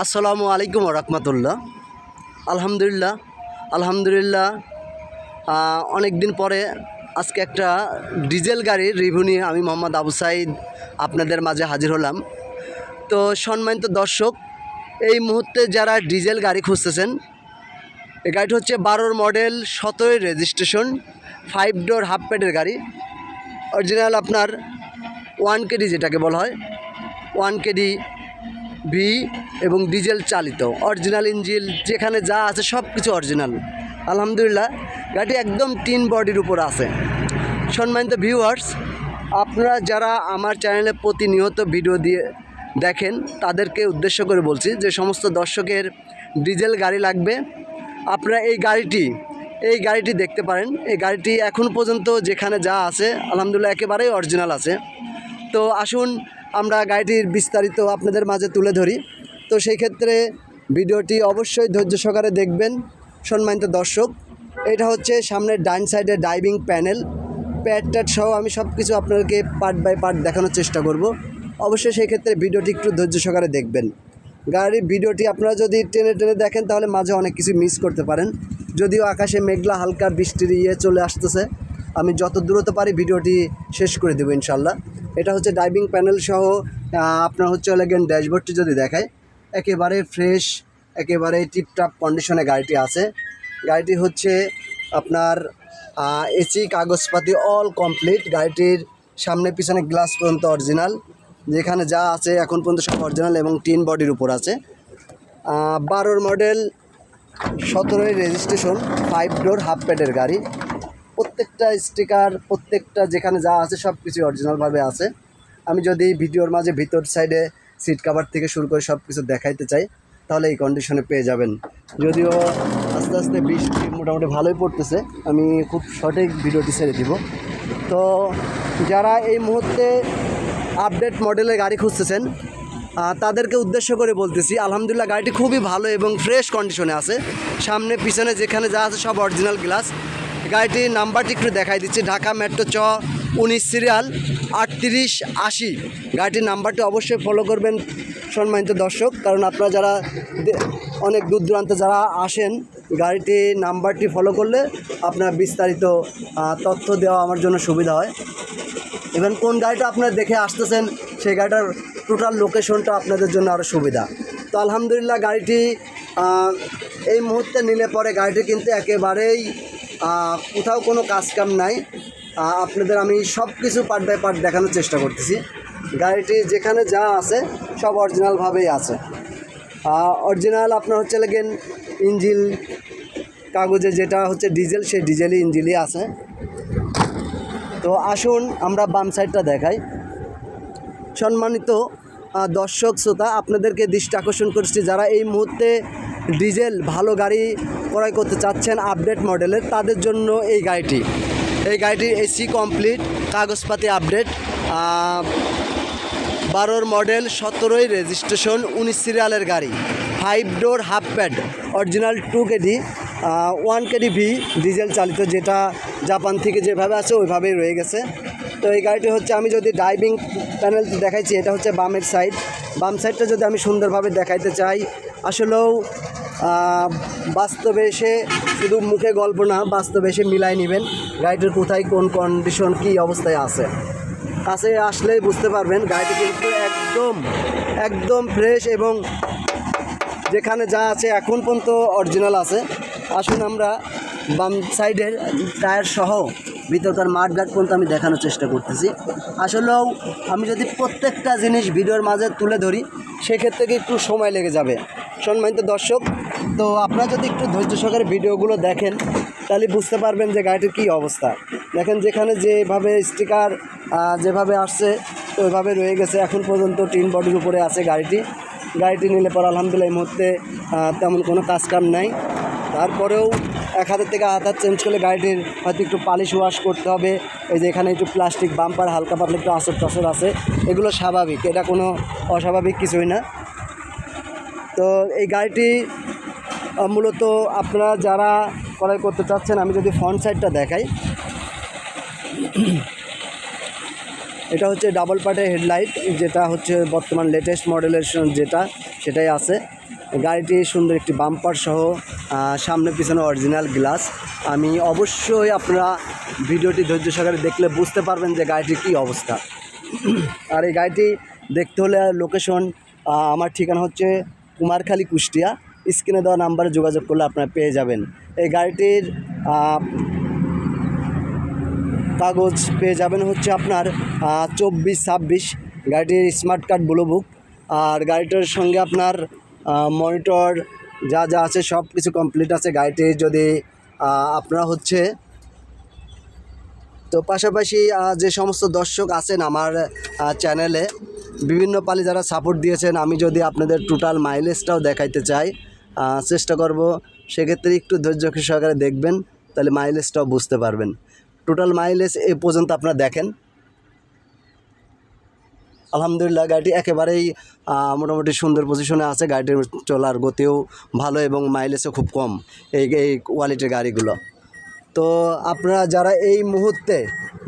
আসসালামু আলাইকুম রহমতুল্লাহ। আলহামদুলিল্লাহ আলহামদুলিল্লাহ অনেক দিন পরে আজকে একটা ডিজেল গাড়ির রিভিউ নিয়ে আমি মোহাম্মদ আবু সাইদ আপনাদের মাঝে হাজির হলাম। তো সম্মানিত দর্শক, এই মুহূর্তে যারা ডিজেল গাড়ি খুঁজতেছেন, এই গাড়িটি হচ্ছে 12 মডেল, 17 রেজিস্ট্রেশন, 5 ডোর হাফ প্যাডের গাড়ি। অরিজিনাল আপনার 1 কেডি যেটাকে বলা হয়, 1 কেডি ভি এবং ডিজেল চালিত, অরিজিনাল ইঞ্জিন, যেখানে যা আছে সব কিছু অরিজিনাল। আলহামদুলিল্লাহ গাড়িটি একদম টিন বডির উপর আছে। সম্মানিত ভিউয়ার্স, আপনারা যারা আমার চ্যানেলে প্রতিনিয়ত ভিডিও দিয়ে দেখেন, তাদেরকে উদ্দেশ্য করে বলছি যে সমস্ত দর্শকের ডিজেল গাড়ি লাগবে, আপনারা এই গাড়িটি দেখতে পারেন। এই গাড়িটি এখন পর্যন্ত যেখানে যা আছে আলহামদুলিল্লাহ একেবারেই অরিজিনাল আছে। তো আসুন আমরা গাড়িটির বিস্তারিত আপনাদের মাঝে তুলে ধরি। তো সেই ক্ষেত্রে ভিডিওটি অবশ্যই ধৈর্য সহকারে দেখবেন। সম্মানিত দর্শক, এটা হচ্ছে সামনের ডাইন সাইডে ড্রাইভিং প্যানেল, প্যাড সহ আমি সব কিছু আপনাদেরকে পার্ট বাই পার্ট দেখানোর চেষ্টা করব। অবশ্যই সেই ক্ষেত্রে ভিডিওটি একটু ধৈর্য সহকারে দেখবেন। গাড়ির ভিডিওটি আপনারা যদি টেনে টেনে দেখেন তাহলে মাঝে অনেক কিছু মিস করতে পারেন। যদিও আকাশে মেঘলা হালকা বৃষ্টির চলে আসতেছে, আমি যত দ্রুত পারি ভিডিওটি শেষ করে দেবো ইনশাল্লাহ। এটা হচ্ছে ড্রাইভিং প্যানেল সহ আপনার হচ্ছে লাগেন ড্যাশবোর্ডটি যদি দেখায়, একেবারে ফ্রেশ, একেবারে টিপটাপ কন্ডিশনে গাড়িটি আছে। গাড়িটি হচ্ছে আপনার এসি কাগজপাতি অল কমপ্লিট। গাড়িটির সামনে পিছনে গ্লাস পর্যন্ত অরিজিনাল, যেখানে যা আছে এখন পর্যন্ত সব অরিজিনাল এবং টিন বডির উপর আছে। 12 মডেল, 17 রেজিস্ট্রেশন, 5 ডোর হাফ প্যাডের গাড়ি। প্রত্যেকটা স্টিকার, প্রত্যেকটা যেখানে যা আছে সব কিছু অরিজিনালভাবে আছে। আমি যদি ভিডিওর মাঝে ভিতর সাইডে সিট কাভার থেকে শুরু করে সব কিছু দেখাইতে চাই তাহলে এই কন্ডিশনে পেয়ে যাবেন। যদিও আস্তে আস্তে বৃষ্টি মোটামুটি ভালোই পড়তেছে, আমি খুব সঠিক ভিডিওটি ছেড়ে দিব। তো যারা এই মুহূর্তে আপডেট মডেলের গাড়ি খুঁজতেছেন তাদেরকে উদ্দেশ্য করে বলতেছি, আলহামদুলিল্লাহ গাড়িটি খুবই ভালো এবং ফ্রেশ কন্ডিশনে আছে। সামনে পিছনে যেখানে যা আছে সব অরিজিনাল গ্লাস। গাড়িটির নাম্বারটি একটু দেখাই দিচ্ছি, ঢাকা মেট্রো 19 সিরিয়াল 3880। গাড়িটির নাম্বারটি অবশ্যই ফলো করবেন সম্মানিত দর্শক, কারণ আপনারা যারা অনেক দূর দূরান্তে যারা আসেন, গাড়িটির নাম্বারটি ফলো করলে আপনার বিস্তারিত তথ্য দেওয়া আমার জন্য সুবিধা হয়। এবং কোন গাড়িটা আপনারা দেখে আসতেছেন সেই গাড়িটার টোটাল লোকেশনটা আপনাদের জন্য আরও সুবিধা। তো আলহামদুলিল্লাহ গাড়িটি এই মুহূর্তে নিলে পরে গাড়িটি কিন্তু একেবারেই কোথাও কোনো কাজকাম নাই। আপনাদের আমি সব কিছু পার্ট বাই পার্ট দেখানোর চেষ্টা করতেছি। গাড়িটি যেখানে যা আছে সব অরিজিনালভাবেই আছে। অরিজিনাল আপনার হচ্ছে লাগেন ইঞ্জিল কাগজে যেটা হচ্ছে ডিজেল, সেই ডিজেলই ইঞ্জিলই আছে। তো আসুন আমরা বাম সাইডটা দেখাই। সম্মানিত দর্শক শ্রোতা, আপনাদেরকে দৃষ্টি আকর্ষণ করছি, যারা এই মুহূর্তে ডিজেল ভালো গাড়ি ক্রয় করতে চাচ্ছেন আপডেট মডেলের, তাদের জন্য এই গাড়িটির এসি কমপ্লিট, কাগজপাতি আপডেট, 12 মডেল, 17 রেজিস্ট্রেশন, 19 সিরিয়ালের গাড়ি, 5 door half pad, original 2 KD, 1 KD V diesel চালিত, যেটা জাপান থেকে যেভাবে আছে ওইভাবেই রয়ে গেছে। তো এই গাড়িটি হচ্ছে, আমি যদি ড্রাইভিং প্যানেল দেখাইছি, এটা হচ্ছে বামের সাইড। বাম সাইডটা যদি আমি সুন্দরভাবে দেখাইতে চাই, আসলেও বাস্তবে এসে শুধু মুখে গল্প না, বাস্তবে এসে মিলাই নেবেন গাড়িটির কোথায় কোন কন্ডিশন কী অবস্থায় আছে। কাছে আসলেই বুঝতে পারবেন গাড়িটি কিন্তু একদম ফ্রেশ এবং যেখানে যা আছে এখন পর্যন্ত অরিজিনাল আছে। আসুন আমরা বাম সাইডের টায়ার সহ ভিতরকার মাঠঘাট পর্যন্ত আমি দেখানোর চেষ্টা করতেছি। আসলেও আমি যদি প্রত্যেকটা জিনিস ভিডিওর মাঝে তুলে ধরি সেক্ষেত্রে একটু সময় লেগে যাবে সম্মানিত দর্শক। তো আপনারা যদি একটু ধৈর্য সহকারে ভিডিওগুলো দেখেন তাহলে বুঝতে পারবেন যে গাড়িটির কী অবস্থা। দেখেন যেখানে যেভাবে স্টিকার যেভাবে আসছে তো ওইভাবে রয়ে গেছে, এখন পর্যন্ত টিন বডির উপরে আছে গাড়িটি নিলে পর আলহামদুলিল্লাহ এই মুহূর্তে তেমন কোনো কাজকাম নাই। তারপরেও এক হাতের থেকে হাত চেঞ্জ করলে গাড়িটির হয়তো একটু পালিশ ওয়াশ করতে হবে। এই যে এখানে একটু প্লাস্টিক বাম্পার হালকা পাতলা একটু আসর টসর আছে, এগুলো স্বাভাবিক, এটা কোনো অস্বাভাবিক কিছুই না। তো এই গাড়িটি মূলত আপনারা যারা ক্রয় করতে চাচ্ছেন, আমি যদি ফ্রন্ট সাইডটা দেখাই, এটা হচ্ছে ডাবল পার্টের হেডলাইট, যেটা হচ্ছে বর্তমান লেটেস্ট মডেলের যেটা সেটাই আছে। গাড়িটি সুন্দর একটি বাম্পার সহ, সামনে পিছনে অরিজিনাল গ্লাস। আমি অবশ্যই আপনারা ভিডিওটি ধৈর্য সহকারে দেখলে বুঝতে পারবেন যে গাড়িটির কী অবস্থা। আর এই গাড়িটি দেখতে হলে লোকেশন, আমার ঠিকানা হচ্ছে কুমারখালী, কুষ্টিয়া। স্ক্রিনে দেওয়া নাম্বারে যোগাযোগ করলে আপনারা পেয়ে যাবেন। এই গাড়িটির কাগজ পেয়ে যাবেন হচ্ছে আপনার 24-26। গাড়িটির স্মার্ট কার্ড, ব্লু বুক, আর গাড়িটার সঙ্গে আপনার মনিটর যা যা আছে সব কিছু কমপ্লিট আছে গাড়িটির। যদি আপনারা হচ্ছে তো পাশাপাশি যে সমস্ত দর্শক আছেন আমার চ্যানেলে বিভিন্ন পালি যারা সাপোর্ট দিয়েছেন, আমি যদি আপনাদের টোটাল মাইলেজটাও দেখাইতে চাই, চেষ্টা করব। সেক্ষেত্রে একটু ধৈর্য সহকারে দেখবেন, তাহলে মাইলেজটাও বুঝতে পারবেন। টোটাল মাইলেজ এ পর্যন্ত আপনারা দেখেন। আলহামদুলিল্লাহ গাড়িটি একেবারেই মোটামুটি সুন্দর পজিশনে আছে। গাড়িটির চলার গতিও ভালো এবং মাইলেজও খুব কম এই কোয়ালিটির গাড়িগুলো। তো আপনারা যারা এই মুহূর্তে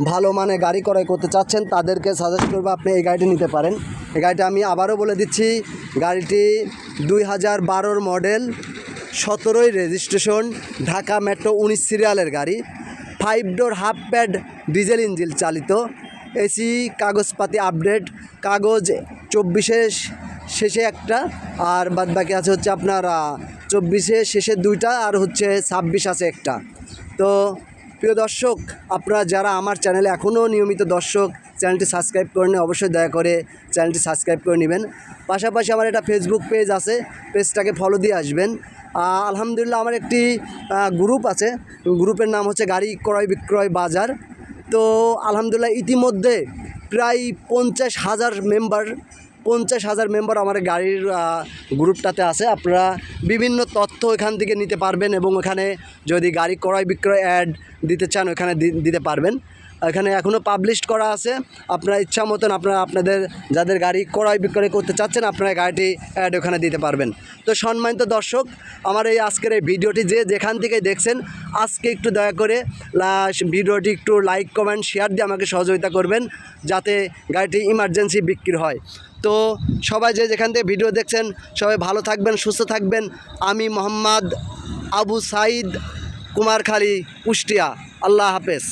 ভালো মানে গাড়ি ক্রয় করতে চাচ্ছেন তাদেরকে সাজেস্ট করবো আপনি এই গাড়িটি নিতে পারেন। এই গাড়িটা আমি আবারও বলে দিচ্ছি, গাড়িটি 2012 মডেল, 17 রেজিস্ট্রেশন, ঢাকা মেট্রো 19 সিরিয়ালের গাড়ি, 5 door half pad diesel engine চালিত, এসি কাগজপাতি আপডেট, কাগজ 24-এর শেষে একটা, আর বাদ বাকি আছে হচ্ছে আপনার 24-এর শেষে 2টা, আর হচ্ছে 26 আছে একটা। তো প্রিয় দর্শক, আপনারা যারা আমার চ্যানেলে এখনও নিয়মিত দর্শক, চ্যানেলটি সাবস্ক্রাইব করে নিন, অবশ্যই দয়া করে চ্যানেলটি সাবস্ক্রাইব করে নেবেন। পাশাপাশি আমার একটা ফেসবুক পেজ আছে, পেজটাকে ফলো দিয়ে আসবেন। আলহামদুলিল্লাহ আমার একটি গ্রুপ আছে, গ্রুপের নাম হচ্ছে গাড়ি ক্রয় বিক্রয় বাজার। তো আলহামদুলিল্লাহ ইতিমধ্যে প্রায় 50,000 মেম্বার আমার গাড়ির গ্রুপটাতে আছে। আপনারা বিভিন্ন তথ্য এখান থেকে নিতে পারবেন এবং ওখানে যদি গাড়ি ক্রয় বিক্রয় অ্যাড দিতে চান ওখানে দিতে পারবেন। এখানে এখনও পাবলিশ করা আছে, আপনারা ইচ্ছা মতন আপনারা আপনাদের যাদের গাড়ি ক্রয় বিক্রয় করতে চাচ্ছেন আপনারা গাড়িটি অ্যাড ওখানে দিতে পারবেন। তো সম্মানিত দর্শক, আমার এই আজকের এই ভিডিওটি যেখান থেকে দেখছেন আজকে একটু দয়া করে ভিডিওটি একটু লাইক কমেন্ট শেয়ার দিয়ে আমাকে সহযোগিতা করবেন যাতে গাড়িটি ইমার্জেন্সি বিক্রি হয়। তো সবাই যেখান থেকে ভিডিও দেখছেন সবাই ভালো থাকবেন, সুস্থ থাকবেন। আমি মোহাম্মদ আবু সাইদ, কুমারখালী, কুষ্টিয়া। আল্লাহ হাফেজ।